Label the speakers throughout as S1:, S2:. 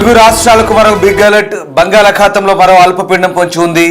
S1: తెలుగు రాష్ట్రాలకు మరో big alert. బంగాళాఖాతంలో మరో అల్పపీడనం పొంచి ఉంది.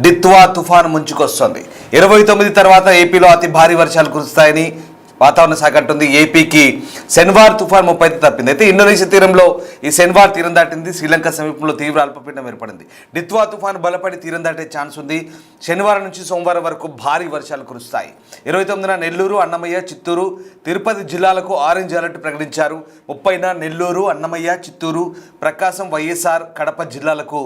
S1: డిత్వా తుఫాను ముంచుకొస్తోంది. 29 తర్వాత ఏపీలో అతి భారీ వర్షాలు కురుస్తాయని వాతావరణ శాఖ అంటుంది. ఏపీకి శనివార్ తుఫాన్ ముప్పై తప్పింది. అయితే ఇండోనేషియా తీరంలో ఈ శనివార్ తీరం దాటింది. శ్రీలంక సమీపంలో తీవ్ర అల్పపీడనం ఏర్పడింది. డిత్వా తుఫాను బలపడి తీరం దాటే ఛాన్స్ ఉంది. శనివారం నుంచి సోమవారం వరకు భారీ వర్షాలు కురుస్తాయి. 29న నెల్లూరు, అన్నమయ్య, చిత్తూరు, తిరుపతి జిల్లాలకు ఆరెంజ్ అలర్ట్ ప్రకటించారు. 30న నెల్లూరు, అన్నమయ్య, చిత్తూరు, ప్రకాశం, వైఎస్ఆర్, కడప జిల్లాలకు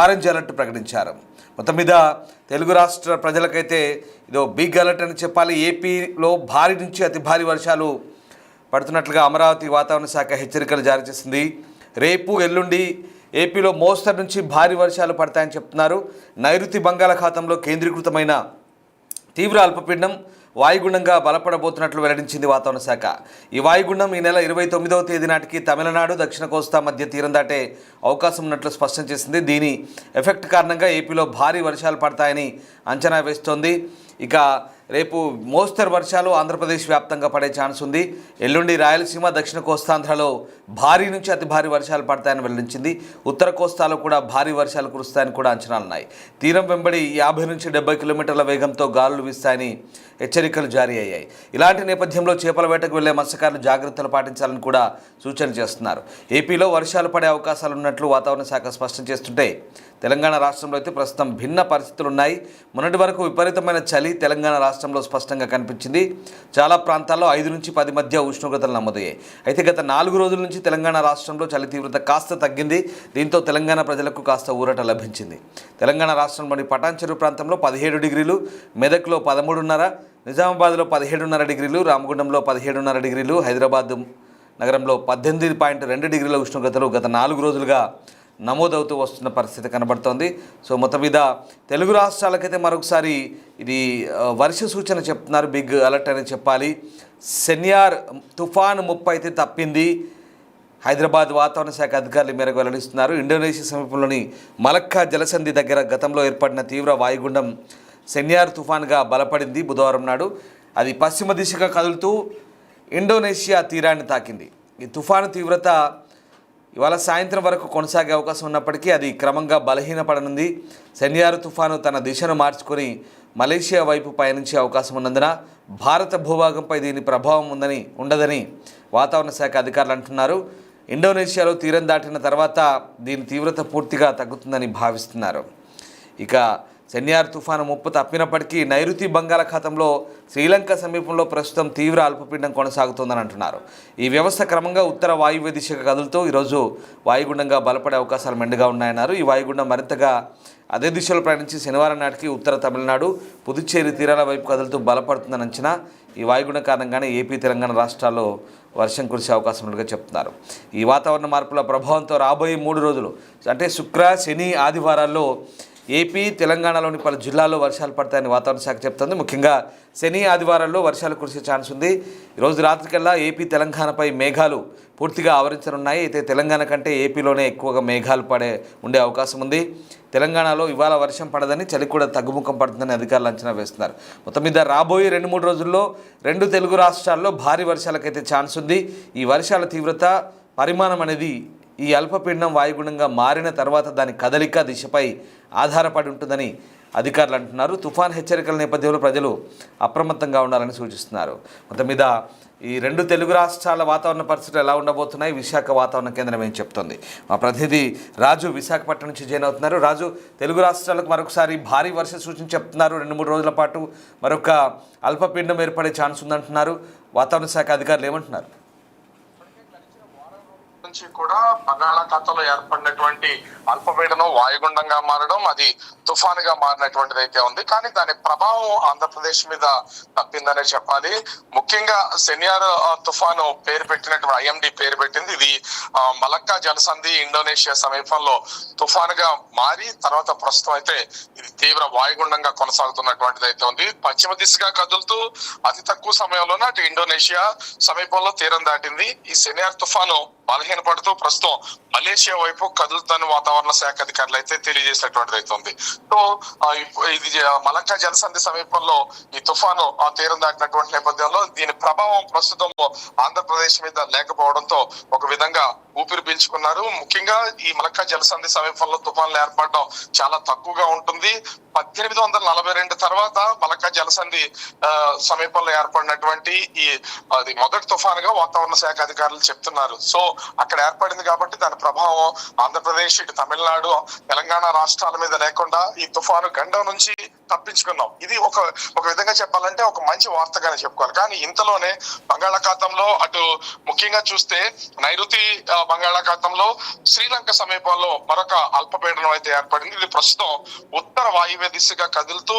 S1: ఆరెంజ్ అలర్ట్ ప్రకటించారు. మొత్తం మీద తెలుగు రాష్ట్ర ప్రజలకైతే ఇదో బిగ్ అలర్ట్ అని చెప్పాలి. ఏపీలో భారీ నుంచి అతి భారీ వర్షాలు పడుతున్నట్లుగా అమరావతి వాతావరణ శాఖ హెచ్చరికలు జారీ చేసింది. రేపు, ఎల్లుండి ఏపీలో మోస్తరు నుంచి భారీ వర్షాలు పడతాయని చెప్తున్నారు. నైరుతి బంగాళాఖాతంలో కేంద్రీకృతమైన తీవ్ర అల్పపీడనం వాయుగుండంగా బలపడబోతున్నట్లు వెల్లడించింది వాతావరణ శాఖ. ఈ వాయుగుండం ఈ నెల 29వ తేదీ నాటికి తమిళనాడు, దక్షిణ కోస్తా మధ్య తీరం దాటే అవకాశం ఉన్నట్లు స్పష్టం చేసింది. దీని ఎఫెక్ట్ కారణంగా ఏపీలో భారీ వర్షాలు పడతాయని అంచనా వేస్తోంది. ఇక రేపు మోస్తరు వర్షాలు ఆంధ్రప్రదేశ్ వ్యాప్తంగా పడే ఛాన్స్ ఉంది. ఎల్లుండి రాయలసీమ, దక్షిణ కోస్తాంధ్రలో భారీ నుంచి అతి భారీ వర్షాలు పడతాయని వెల్లడించింది. ఉత్తర కోస్తాలో కూడా భారీ వర్షాలు కురుస్తాయని కూడా అంచనాలున్నాయి. తీరం వెంబడి 50 నుంచి 70 కిలోమీటర్ల వేగంతో గాలులు వీస్తాయని హెచ్చరికలు జారీ అయ్యాయి. ఇలాంటి నేపథ్యంలో చేపల వేటకు వెళ్లే మత్స్యకారులు జాగ్రత్తలు పాటించాలని కూడా సూచనలు చేస్తున్నారు. ఏపీలో వర్షాలు పడే అవకాశాలు ఉన్నట్లు వాతావరణ శాఖ స్పష్టం చేస్తుంటే తెలంగాణ రాష్ట్రంలో అయితే ప్రస్తుతం భిన్న పరిస్థితులు ఉన్నాయి. మొన్నటి వరకు విపరీతమైన చలి తెలంగాణ రాష్ట్రంలో స్పష్టంగా కనిపించింది. చాలా ప్రాంతాల్లో 5 నుంచి 10 మధ్య ఉష్ణోగ్రతలు నమోదయ్యాయి. అయితే గత 4 రోజుల నుంచి తెలంగాణ రాష్ట్రంలో చలి తీవ్రత కాస్త తగ్గింది. దీంతో తెలంగాణ ప్రజలకు కాస్త ఊరట లభించింది. తెలంగాణ రాష్ట్రంలోని పటాన్చెరు ప్రాంతంలో 17 డిగ్రీలు, మెదక్లో 13.5, నిజామాబాద్లో 17.5 డిగ్రీలు, రామగుండంలో 17.5 డిగ్రీలు, హైదరాబాద్ నగరంలో 18.2 డిగ్రీల ఉష్ణోగ్రతలు గత 4 రోజులుగా నమోదవుతూ వస్తున్న పరిస్థితి కనబడుతోంది. సో మొత్తం మీద తెలుగు రాష్ట్రాలకైతే మరొకసారి ఇది వర్ష సూచన చెప్తున్నారు. బిగ్ అలర్ట్ అని చెప్పాలి. శనియార్ తుఫాను ముప్పు అయితే తప్పింది. హైదరాబాద్ వాతావరణ శాఖ అధికారులు మేరకు వెల్లడిస్తున్నారు. ఇండోనేషియా సమీపంలోని మలక్కా జలసంధి దగ్గర గతంలో ఏర్పడిన తీవ్ర వాయుగుండం శనియార్ తుఫాన్గా బలపడింది. బుధవారం నాడు అది పశ్చిమ దిశగా కదులుతూ ఇండోనేషియా తీరాన్ని తాకింది. ఈ తుఫాను తీవ్రత ఇవాళ సాయంత్రం వరకు కొనసాగే అవకాశం ఉన్నప్పటికీ అది క్రమంగా బలహీనపడనుంది. శనియార్ తుఫాను తన దిశను మార్చుకొని మలేషియా వైపు పయనించే అవకాశం ఉన్నందున భారత భూభాగంపై దీని ప్రభావం ఉండదని వాతావరణ శాఖ అధికారులు అంటున్నారు. ఇండోనేషియాలో తీరం దాటిన తర్వాత దీని తీవ్రత పూర్తిగా తగ్గుతుందని భావిస్తున్నారు. ఇక శనియార్ తుఫాను ముప్పు తప్పినప్పటికీ నైరుతి బంగాళాఖాతంలో శ్రీలంక సమీపంలో ప్రస్తుతం తీవ్ర అల్పపీడనం కొనసాగుతోందని అంటున్నారు. ఈ వ్యవస్థ క్రమంగా ఉత్తర వాయువ్య దిశగా కదులుతూ ఈరోజు వాయుగుండంగా బలపడే అవకాశాలు మెండుగా ఉన్నాయన్నారు. ఈ వాయుగుండం మరింతగా అదే దిశలో ప్రయాణించి శనివారం నాటికి ఉత్తర తమిళనాడు, పుదుచ్చేరి తీరాల వైపు కదులుతూ బలపడుతుందని అంచనా. ఈ వాయుగుండం కారణంగానే ఏపీ, తెలంగాణ రాష్ట్రాల్లో వర్షం కురిసే అవకాశం ఉన్నట్టుగా చెప్తున్నారు. ఈ వాతావరణ మార్పుల ప్రభావంతో రాబోయే 3 రోజులు అంటే శుక్ర, శని, ఆదివారాల్లో ఏపీ, తెలంగాణలోని పలు జిల్లాల్లో వర్షాలు పడతాయని వాతావరణ శాఖ చెప్తుంది. ముఖ్యంగా శని, ఆదివారాల్లో వర్షాలు కురిసే ఛాన్స్ ఉంది. ఈరోజు రాత్రికల్లా ఏపీ, తెలంగాణపై మేఘాలు పూర్తిగా ఆవరించనున్నాయి. అయితే తెలంగాణ కంటే ఏపీలోనే ఎక్కువగా మేఘాలు ఉండే అవకాశం ఉంది. తెలంగాణలో ఇవాళ వర్షం పడదని, చలి కూడా తగ్గుముఖం పడుతుందని అధికారులు అంచనా వేస్తున్నారు. మొత్తం మీద రాబోయే 2-3 రోజుల్లో 2 తెలుగు రాష్ట్రాల్లో భారీ వర్షాలకైతే ఛాన్స్ ఉంది. ఈ వర్షాల తీవ్రత, పరిమాణం అనేది ఈ అల్పపీడనం వాయుగుండంగా మారిన తర్వాత దాని కదలిక దిశపై ఆధారపడి ఉంటుందని అధికారులు అంటున్నారు. తుఫాన్ హెచ్చరికల నేపథ్యంలో ప్రజలు అప్రమత్తంగా ఉండాలని సూచిస్తున్నారు. మొత్తం మీద ఈ 2 తెలుగు రాష్ట్రాల వాతావరణ పరిస్థితులు ఎలా ఉండబోతున్నాయి, విశాఖ వాతావరణ కేంద్రం ఏం చెప్తోంది? మా ప్రతినిధి రాజు విశాఖపట్నం నుంచి జాయిన్ అవుతున్నారు. రాజు, తెలుగు రాష్ట్రాలకు మరొకసారి భారీ వర్ష సూచన చెప్తున్నారు. 2-3 రోజుల పాటు మరొక అల్పపీడనం ఏర్పడే ఛాన్స్ ఉందంటున్నారు. వాతావరణ శాఖ అధికారులు ఏమంటున్నారు?
S2: నుంచి కూడా బంగాళాఖాతంలో ఏర్పడినటువంటి అల్పపీడనం వాయుగుండంగా మారడం, అది తుఫానుగా మారినటువంటిది అయితే ఉంది. కానీ దాని ప్రభావం ఆంధ్రప్రదేశ్ మీద తప్పిందనే చెప్పాలి. ముఖ్యంగా శనియార్ తుఫాను పేరు పెట్టినటువంటి ఐఎండి పేరు పెట్టింది. ఇది మలక్కా జలసంధి ఇండోనేషియా సమీపంలో తుఫానుగా మారి తర్వాత ప్రస్తుతం అయితే ఇది తీవ్ర వాయుగుండంగా కొనసాగుతున్నటువంటిది అయితే ఉంది. పశ్చిమ దిశగా కదులుతూ అతి తక్కువ సమయంలోనే అటు ఇండోనేషియా సమీపంలో తీరం దాటింది. ఈ శనియార్ తుఫాను బలహీనపడుతూ ప్రస్తుతం మలేషియా వైపు కదులుతున్న వాతావరణ శాఖ అధికారులు అయితే తెలియజేసినటువంటిది అయితే ఉంది. సో ఇది మలక్కా జలసంధి సమీపంలో ఈ తుఫాను తీరం దాటినటువంటి నేపథ్యంలో దీని ప్రభావం ప్రస్తుతం ఆంధ్రప్రదేశ్ మీద లేకపోవడంతో ఒక విధంగా ఊపిరి పీల్చుకున్నారు. ముఖ్యంగా ఈ మలక్కా జలసంధి సమీపంలో తుఫాన్లు ఏర్పడడం చాలా తక్కువగా ఉంటుంది. 1842 తర్వాత మలక్కా జలసంధి సమీపంలో ఏర్పడినటువంటి అది మొదటి తుఫానుగా వాతావరణ శాఖ అధికారులు చెప్తున్నారు. సో అక్కడ ఏర్పడింది కాబట్టి దాని ప్రభావం ఆంధ్రప్రదేశ్, ఇటు తమిళనాడు, తెలంగాణ రాష్ట్రాల మీద లేకుండా ఈ తుఫాను గండం నుంచి తప్పించుకున్నాం. ఇది ఒక విధంగా చెప్పాలంటే ఒక మంచి వార్తగానే చెప్పుకోవాలి. కానీ ఇంతలోనే బంగాళాఖాతంలో అటు ముఖ్యంగా చూస్తే నైరుతి బంగాళాఖాతంలో శ్రీలంక సమీపంలో మరొక అల్పపీడనం అయితే ఏర్పడింది. ఇది ప్రస్తుతం ఉత్తర వాయువ్య దిశగా కదులుతూ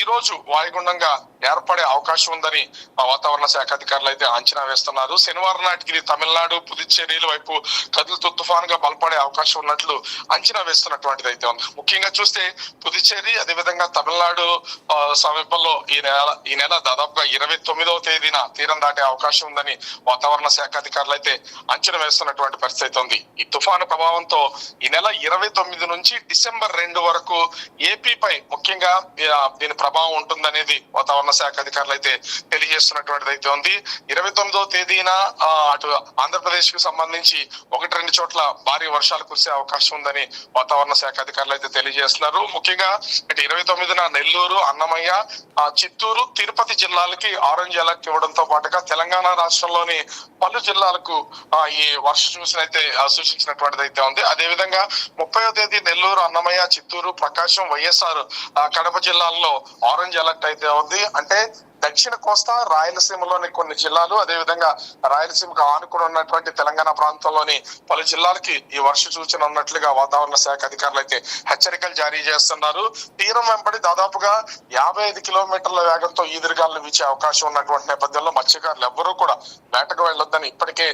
S2: ఈ రోజు వాయుగుండంగా ఏర్పడే అవకాశం ఉందని వాతావరణ శాఖ అధికారులు అయితే అంచనా వేస్తున్నారు. శనివారం నాటికి ఇది తమిళనాడు, పుదుచ్చేరిల వైపు కదులుతూ తుఫానుగా బలపడే అవకాశం ఉన్నట్లు అంచనా వేస్తున్నటువంటిది అయితే ఉంది. ముఖ్యంగా చూస్తే పుదుచ్చేరి అదేవిధంగా తమిళనాడు సమీపంలో ఈ నెల దాదాపుగా 29వ తేదీన తీరం దాటే అవకాశం ఉందని వాతావరణ శాఖ అధికారులు అయితే అంచనా వేస్తున్నటువంటి పరిస్థితి ఉంది. ఈ తుఫాను ప్రభావంతో ఈ నెల 29 నుంచి డిసెంబర్ 2 వరకు ఏపీపై ముఖ్యంగా దీని ప్రభావం ఉంటుందనేది వాతావరణ శాఖ అధికారులు అయితే తెలియజేస్తున్నటువంటిది అయితే ఉంది. 29వ తేదీన అటు ఆంధ్రప్రదేశ్ కు సంబంధించి 1-2 చోట్ల భారీ వర్షాలు కురిసే అవకాశం ఉందని వాతావరణ శాఖ అధికారులు అయితే తెలియజేస్తున్నారు. ముఖ్యంగా ఇటు 29న నెల్లూరు, అన్నమయ్య, చిత్తూరు, తిరుపతి జిల్లాలకి ఆరెంజ్ అలర్ట్ ఇవ్వడంతో పాటుగా తెలంగాణ రాష్ట్రంలోని పలు జిల్లాలకు ఈ వర్ష సూచన అయితే సూచించినటువంటిది అయితే ఉంది. అదేవిధంగా 30వ తేదీ నెల్లూరు, అన్నమయ్య, చిత్తూరు, ప్రకాశం, వైఎస్ఆర్ కడప జిల్లాల్లో ఆరెంజ్ అలర్ట్ అయితే ఉంది. అంటే దక్షిణ కోస్తా, రాయలసీమలోని కొన్ని జిల్లాలు, అదేవిధంగా రాయలసీమకు ఆనుకుని ఉన్నటువంటి తెలంగాణ ప్రాంతంలోని పలు జిల్లాలకి ఈ వర్ష సూచన ఉన్నట్లుగా వాతావరణ శాఖ అధికారులు అయితే హెచ్చరికలు జారీ చేస్తున్నారు. తీరం వెంబడి దాదాపుగా 55 కిలోమీటర్ల వేగంతో ఈదురుగాలు వీచే అవకాశం ఉన్నటువంటి నేపథ్యంలో మత్స్యకారులు ఎవ్వరూ కూడా వేటకు వెళ్లొద్దని ఇప్పటికే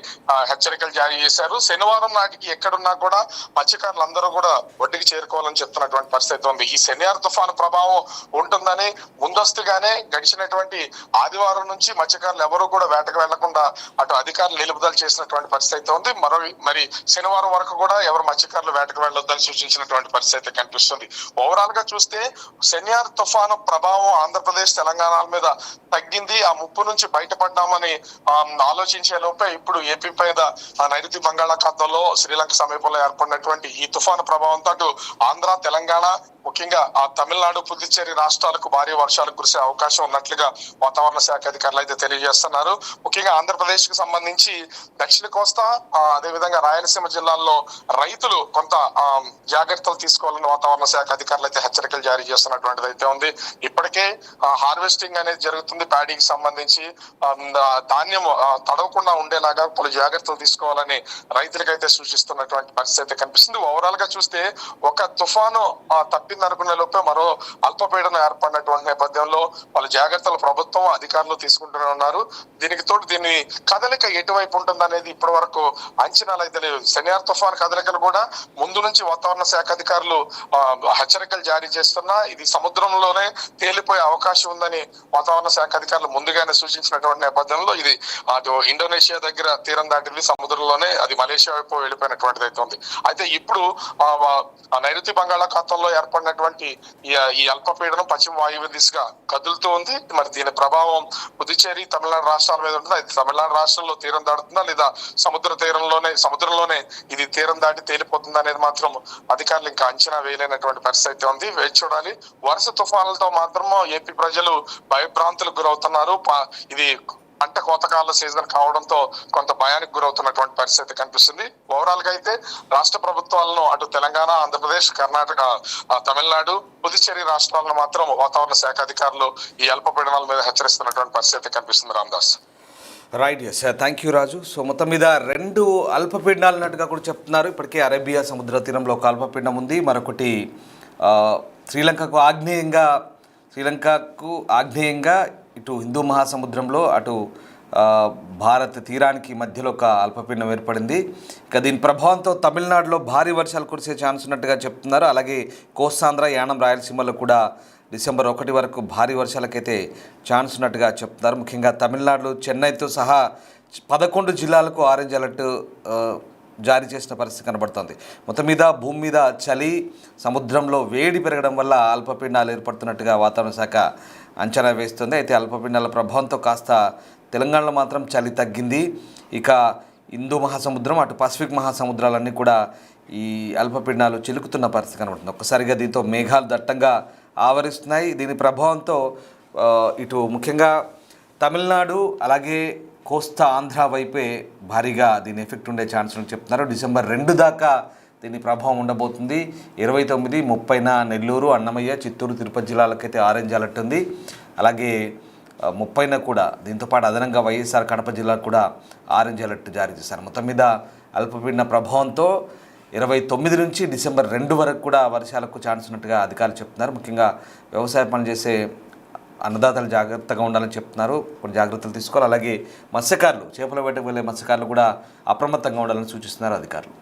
S2: హెచ్చరికలు జారీ చేశారు. శనివారం నాటికి ఎక్కడున్నా కూడా మత్స్యకారులు అందరూ కూడా ఒడ్డుకి చేరుకోవాలని చెప్తున్నటువంటి పరిస్థితి ఉంది. ఈ శనివారం తుఫాను ప్రభావం ఉంటుందని ముందస్తుగానే గడిచినటువంటి ఆదివారం నుంచి మత్స్యకారులు ఎవరు కూడా వేటకు వెళ్లకుండా అటు అధికారులు నిలుపుదల చేసినటువంటి పరిస్థితి ఉంది. మరి శనివారం వరకు కూడా ఎవరు మత్స్యకారులు వేటకు వెళ్లొద్దని సూచించినటువంటి పరిస్థితి కనిపిస్తుంది. ఓవరాల్ గా చూస్తే సెన్యార్ తుఫాను ప్రభావం ఆంధ్రప్రదేశ్, తెలంగాణ మీద తగ్గింది. ఆ ముప్పు నుంచి బయటపడ్డామని ఆలోచించే లోపే ఇప్పుడు ఏపీ పైన నైరుతి బంగాళాఖాతంలో శ్రీలంక సమీపంలో ఏర్పడినటువంటి ఈ తుఫాను ప్రభావంతో అటు ఆంధ్ర, తెలంగాణ, ముఖ్యంగా తమిళనాడు, పుదుచ్చేరి రాష్ట్రాలకు భారీ వర్షాలు కురిసే అవకాశం ఉన్నట్లుగా వాతావరణ శాఖ అధికారులు అయితే తెలియజేస్తున్నారు. ముఖ్యంగా ఆంధ్రప్రదేశ్ కు సంబంధించి దక్షిణ కోస్తా, అదేవిధంగా రాయలసీమ జిల్లాల్లో రైతులు కొంత జాగ్రత్తలు తీసుకోవాలని వాతావరణ శాఖ అధికారులు అయితే హెచ్చరికలు జారీ చేస్తున్నటువంటిది అయితే ఉంది. ఇప్పటికే హార్వెస్టింగ్ అనేది జరుగుతుంది. ప్యాడీకి సంబంధించి ధాన్యం తడవకుండా ఉండేలాగా పలు జాగ్రత్తలు తీసుకోవాలని రైతులకైతే సూచిస్తున్నటువంటి పరిస్థితి కనిపిస్తుంది. ఓవరాల్ గా చూస్తే ఒక తుఫాను తప్పిందనుకునే లోపే మరో అల్పపీడనం ఏర్పడినటువంటి నేపథ్యంలో పలు జాగ్రత్తలు ప్రభుత్వం, అధికారులు తీసుకుంటూనే ఉన్నారు. దీనికి తోడు దీని కదలిక ఎటువైపు ఉంటుందనేది ఇప్పటి వరకు అంచనాలు అయితే లేవు. శనివారం తుఫాన్ కదలికలు కూడా ముందు నుంచి వాతావరణ శాఖ అధికారులు హెచ్చరికలు జారీ చేస్తున్నా ఇది సముద్రంలోనే తేలిపోయే అవకాశం ఉందని వాతావరణ శాఖ అధికారులు ముందుగానే సూచించినటువంటి నేపథ్యంలో ఇది అటు ఇండోనేషియా దగ్గర తీరం దాటింది, సముద్రంలోనే అది మలేషియా వైపు వెళ్ళిపోయినటువంటిది అయితే ఉంది. అయితే ఇప్పుడు నైరుతి బంగాళాఖాతంలో ఏర్పడినటువంటి ఈ అల్పపీడనం పశ్చిమ వాయువ్య దిశగా కదులుతూ ఉంది. మరి దీని ప్రభావం పుదుచ్చేరి, తమిళనాడు రాష్ట్రాల మీద ఉంటుంది. అది తమిళనాడు రాష్ట్రంలో తీరం దాటుతుందా లేదా సముద్రంలోనే ఇది తీరం దాటి తేలిపోతుందా అనేది మాత్రం అధికారులు ఇంకా అంచనా వేయలేనటువంటి పరిస్థితి ఉంది. వేచి చూడాలి. వరుస తుఫానులతో మాత్రము ఏపీ ప్రజలు భయభ్రాంతులకు గురవుతున్నారు. ఇది పంట కోతకాల సీజన్ కావడంతో కొంత భయానికి గురవుతున్నటువంటి పరిస్థితి కనిపిస్తుంది. ఓవరాల్ గా అయితే రాష్ట్ర ప్రభుత్వాలను అటు తెలంగాణ, ఆంధ్రప్రదేశ్, కర్ణాటక, తమిళనాడు, పుదుచ్చేరి రాష్ట్రాలను మాత్రం వాతావరణ శాఖ అధికారులు ఈ అల్పపీడనాల మీద హెచ్చరిస్తున్నటువంటి పరిస్థితి కనిపిస్తుంది. Ramdas.
S1: Right, yes, thank you Raju. So మొత్తం మీద 2 అల్పపీడనాలు ఉన్నట్టుగా కూడా చెప్తున్నారు. ఇప్పటికే అరేబియా సముద్ర తీరంలో ఒక అల్పపీడనం ఉంది, మరొకటి శ్రీలంకకు ఆగ్నేయంగా ఇటు హిందూ మహాసముద్రంలో అటు భారత్ తీరానికి మధ్యలో ఒక అల్పపీడనం ఏర్పడింది. ఇక దీని ప్రభావంతో తమిళనాడులో భారీ వర్షాలు కురిసే ఛాన్స్ ఉన్నట్టుగా చెప్తున్నారు. అలాగే కోస్తాంధ్ర, యానం, రాయలసీమలో కూడా డిసెంబర్ 1 వరకు భారీ వర్షాలకైతే ఛాన్స్ ఉన్నట్టుగా చెప్తున్నారు. ముఖ్యంగా తమిళనాడులో చెన్నైతో సహా 11 జిల్లాలకు ఆరెంజ్ అలర్ట్ జారీ చేసిన పరిస్థితి కనబడుతోంది. మొత్తం మీద భూమి మీద చలి, సముద్రంలో వేడి పెరగడం వల్ల అల్పపీడనాలు ఏర్పడుతున్నట్టుగా వాతావరణ శాఖ అంచనా వేస్తుంది. అయితే అల్పపీడనాల ప్రభావంతో కాస్త తెలంగాణలో మాత్రం చలి తగ్గింది. ఇక హిందూ మహాసముద్రం, అటు పసిఫిక్ మహాసముద్రాలన్నీ కూడా ఈ అల్పపీడనాలు చిలుకుతున్న పరిస్థితి కనబడుతుంది. ఒక్కసారిగా దీంతో మేఘాలు దట్టంగా ఆవరిస్తున్నాయి. దీని ప్రభావంతో ఇటు ముఖ్యంగా తమిళనాడు అలాగే కోస్తా ఆంధ్ర వైపే భారీగా దీని ఎఫెక్ట్ ఉండే ఛాన్స్ అని చెప్తున్నారు. డిసెంబర్ 2 దాకా దీని ప్రభావం ఉండబోతుంది. 29, 30న నెల్లూరు, అన్నమయ్య, చిత్తూరు, తిరుపతి జిల్లాలకైతే ఆరెంజ్ అలర్ట్ ఉంది. అలాగే 30న కూడా దీంతోపాటు అదనంగా వైఎస్ఆర్ కడప జిల్లాకు కూడా ఆరెంజ్ అలర్ట్ జారీ చేశారు. మొత్తం మీద అల్పపీడన ప్రభావంతో 29 నుంచి డిసెంబర్ 2 వరకు కూడా వర్షాలకు ఛాన్స్ ఉన్నట్టుగా అధికారులు చెప్తున్నారు. ముఖ్యంగా వ్యవసాయ పనులు చేసే అన్నదాతలు జాగ్రత్తగా ఉండాలని చెప్తున్నారు. కొన్ని జాగ్రత్తలు తీసుకోవాలి. అలాగే మత్స్యకారులు, చేపల వేటకు వెళ్ళే మత్స్యకారులు కూడా అప్రమత్తంగా ఉండాలని సూచిస్తున్నారు అధికారులు.